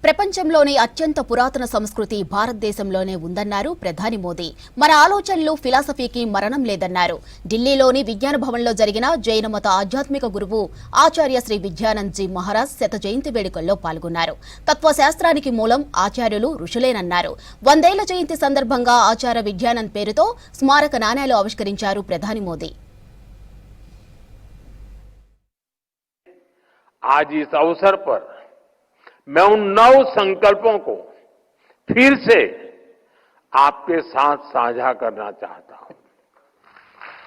ప్రపంచంలోని అత్యంత పురాతన సంస్కృతి భారతదేశంలోనే ఉందన్నారు ప్రధాని మోదీ. మన ఆలోచనలు ఫిలాసఫీకి మరణం లేదన్నారు. ఢిల్లీలోని విజ్ఞాన భవన్లో జరిగిన జైన మత ఆధ్యాత్మిక గురువు ఆచార్య శ్రీ విద్యానంద్ జీ మహారాజ్ శత జయంతి వేడుకల్లో పాల్గొన్నారు. తత్వశాస్త్రానికి మూలం ఆచార్యులు ఋషులేనన్నారు. 100 ఏళ్ల జయంతి సందర్భంగా ఆచార్య విద్యానంద్ పేరుతో స్మారక నాణేలు ఆవిష్కరించారు ప్రధాని మోదీ. आज इस अवसर पर मैं उन 9 संकल्पों को फिर से आपके साथ साझा करना चाहता हूं।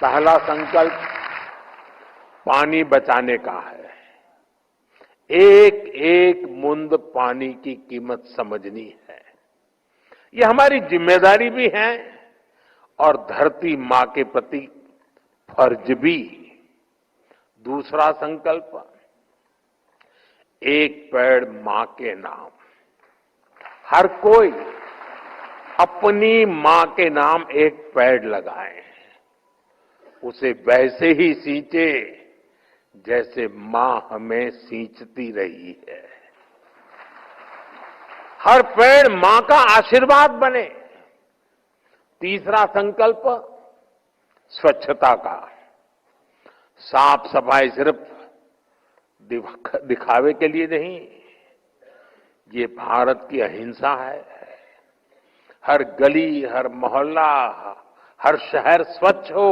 पहला संकल्प पानी बचाने का है। एक एक बूंद पानी की कीमत समझनी है। ये हमारी जिम्मेदारी भी है और धरती मां के प्रति फर्ज भी। दूसरा संकल्प एक पेड़ मां के नाम। हर कोई अपनी मां के नाम एक पेड़ लगाए, उसे वैसे ही सींचे जैसे मां हमें सींचती रही है। हर पेड़ मां का आशीर्वाद बने। तीसरा संकल्प स्वच्छता का। साफ सफाई सिर्फ दिखावे के लिए नहीं, ये भारत की अहिंसा है। हर गली, हर मोहल्ला, हर शहर स्वच्छ हो।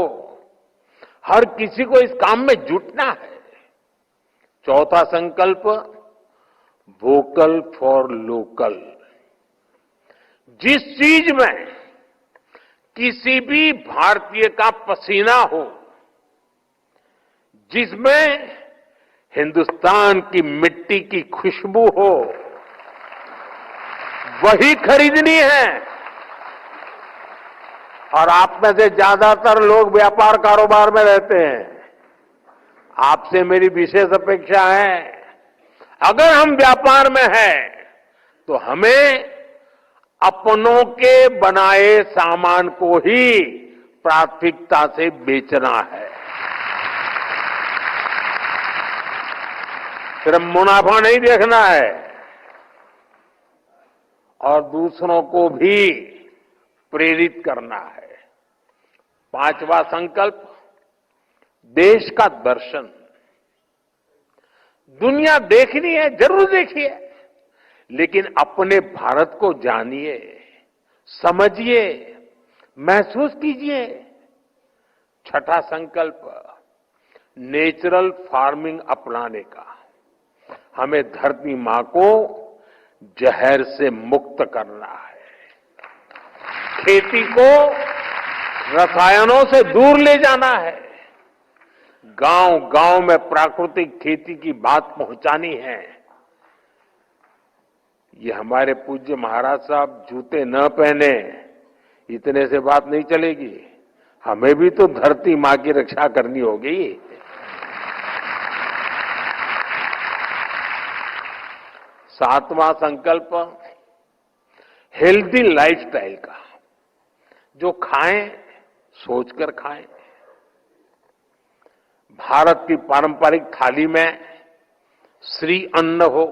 हर किसी को इस काम में जुटना है। चौथा संकल्प वोकल फॉर लोकल। जिस चीज में किसी भी भारतीय का पसीना हो, जिसमें हिंदुस्तान की मिट्टी की खुशबू हो, वही खरीदनी है। और आप में से ज्यादातर लोग व्यापार कारोबार में रहते हैं। आपसे मेरी विशेष अपेक्षा है, अगर हम व्यापार में हैं तो हमें अपनों के बनाए सामान को ही प्राथमिकता से बेचना है। सिर्फ मुनाफा नहीं देखना है और दूसरों को भी प्रेरित करना है। पांचवा संकल्प देश का दर्शन। दुनिया देखनी है, जरूर देखिए, लेकिन अपने भारत को जानिए, समझिए, महसूस कीजिए। छठा संकल्प नेचुरल फार्मिंग अपनाने का। हमें धरती मां को जहर से मुक्त करना है। खेती को रसायनों से दूर ले जाना है। गांव-गांव में प्राकृतिक खेती की बात पहुंचानी है। ये हमारे पूज्य महाराज साहब जूते न पहने इतने से बात नहीं चलेगी। हमें भी तो धरती मां की रक्षा करनी होगी। सातवां संकल्प हेल्दी लाइफस्टाइल का। जो खाएं सोचकर खाएं। भारत की पारंपरिक थाली में श्री अन्न हो।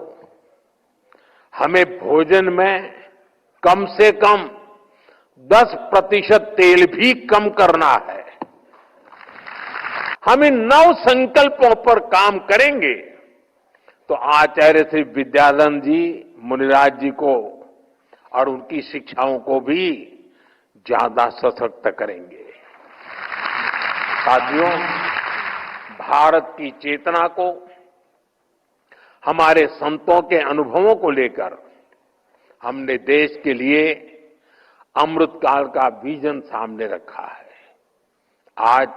हमें भोजन में कम से कम 10% तेल भी कम करना है। हम इन 9 संकल्पों पर काम करेंगे तो आचार्य श्री विद्यानंद जी मुनिराज जी को और उनकी शिक्षाओं को भी ज्यादा सशक्त करेंगे। साथियों, भारत की चेतना को, हमारे संतों के अनुभवों को लेकर हमने देश के लिए अमृतकाल का विजन सामने रखा है। आज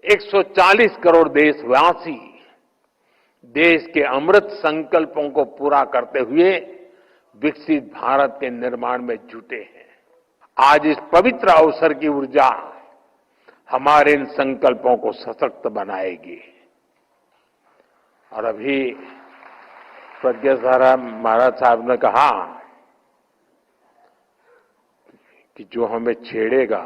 140 करोड़ देशवासी देश के अमृत संकल्पों को पूरा करते हुए विकसित भारत के निर्माण में जुटे हैं। आज इस पवित्र अवसर की ऊर्जा हमारे इन संकल्पों को सशक्त बनाएगी। और अभी प्रज्ञा महाराज साहब ने कहा कि जो हमें छेड़ेगा